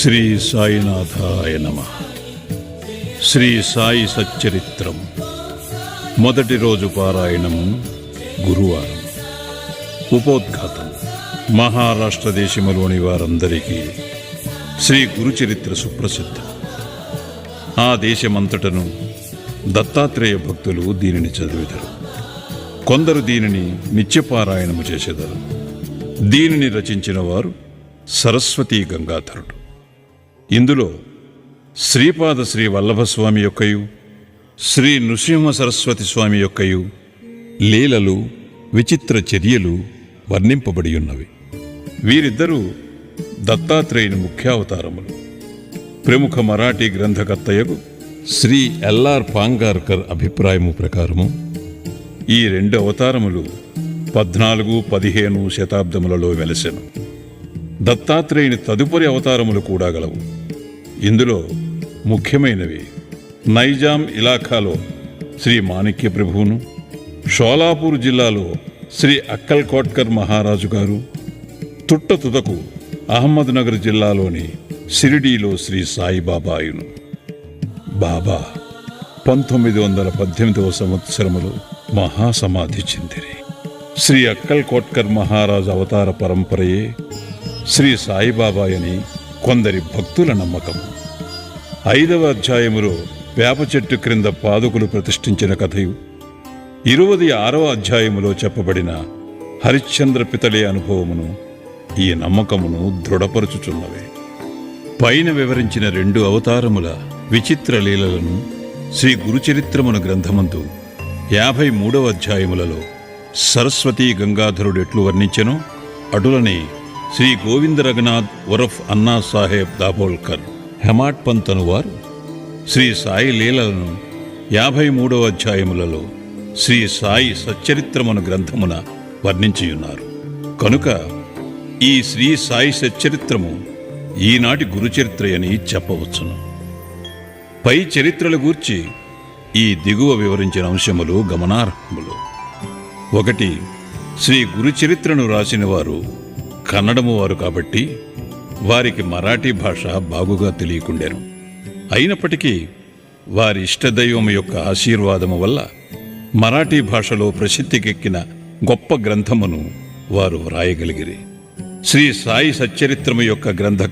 శ్రీ సాయినాథాయ నమః. శ్రీ సాయి సచ్చరిత్రం మొదటి రోజు పారాయణం గురువారం. ఉపోద్ఘాతం. మహారాష్ట్ర దేశములోని వారందరికీ శ్రీ గురుచరిత్ర సుప్రసిద్ధం. ఆ దేశమంతటను దత్తాత్రేయ భక్తులు దీనిని చదివిదరు. కొందరు దీనిని నిత్యపారాయణము చేసేదరు. దీనిని రచించిన వారు సరస్వతీ గంగాధరుడు. ఇందులో శ్రీపాద శ్రీ వల్లభస్వామి యొక్కయు శ్రీ నృసింహ సరస్వతి స్వామి యొక్కయు లీలలు, విచిత్ర చర్యలు వర్ణింపబడి ఉన్నవి. వీరిద్దరూ దత్తాత్రేయుని ముఖ్యావతారములు. ప్రముఖ మరాఠీ గ్రంథకర్తయగు శ్రీ ఎల్ఆర్ పాంగార్కర్ అభిప్రాయము ప్రకారము ఈ రెండు అవతారములు 14-15 శతాబ్దములలో వెలసెను. దత్తాత్రేయుని తదుపరి అవతారములు కూడా గలవు. ఇందులో ముఖ్యమైనవి నైజాం ఇలాఖాలో శ్రీ మాణిక్య ప్రభువును, షోలాపూర్ జిల్లాలో శ్రీ అక్కల్ కోట్కర్ మహారాజు గారు, తుట్టతుదకు అహ్మద్ నగర్ జిల్లాలోని షిరిడీలో శ్రీ సాయిబాబాయును. బాబా 1918వ సంవత్సరములో మహాసమాధి చెందిరి. శ్రీ అక్కల్ కోట్కర్ మహారాజు అవతార పరంపరయే శ్రీ సాయిబాబాయని కొందరి భక్తుల నమ్మకం. 5వ అధ్యాయములో వేప చెట్టు క్రింద పాదుకులు ప్రతిష్ఠించిన కథయు, 26వ అధ్యాయములో చెప్పబడిన హరిశ్చంద్ర పితలే అనుభవమును ఈ నమ్మకమును దృఢపరుచుచున్నవే. పైన వివరించిన 2 అవతారముల విచిత్ర లీలలను శ్రీ గురుచరిత్రమును గ్రంథమందు 53వ అధ్యాయములలో సరస్వతీ గంగాధరుడు ఎట్లు వర్ణించెనో అటులనే శ్రీ గోవింద రఘునాథ్ ఉరఫ్ అన్నా సాహెబ్ దాబోల్కర్ హెమాట్ పంత్ అనువారు శ్రీ సాయి లీలలను 53వ అధ్యాయములలో శ్రీ సాయి సచ్చరిత్రమును గ్రంథమున వర్ణించియున్నారు. కనుక ఈ శ్రీ సాయి సచ్చరిత్రము ఈనాటి గురుచరిత్రయని చెప్పవచ్చును. పై చరిత్రల గూర్చి ఈ దిగువ వివరించిన అంశములు గమనార్హములు. 1. శ్రీ గురుచరిత్రను రాసిన వారు కన్నడము వారు కాబట్టి వారికి మరాఠీ భాష బాగుగా తెలియకుండెను. అయినప్పటికీ వారి ఇష్టదైవము యొక్క ఆశీర్వాదము వల్ల మరాఠీ భాషలో ప్రసిద్ధికెక్కిన గొప్ప గ్రంథమును వారు వ్రాయగలిగిరి. శ్రీ సాయి సచ్చరిత్రము యొక్క గ్రంథ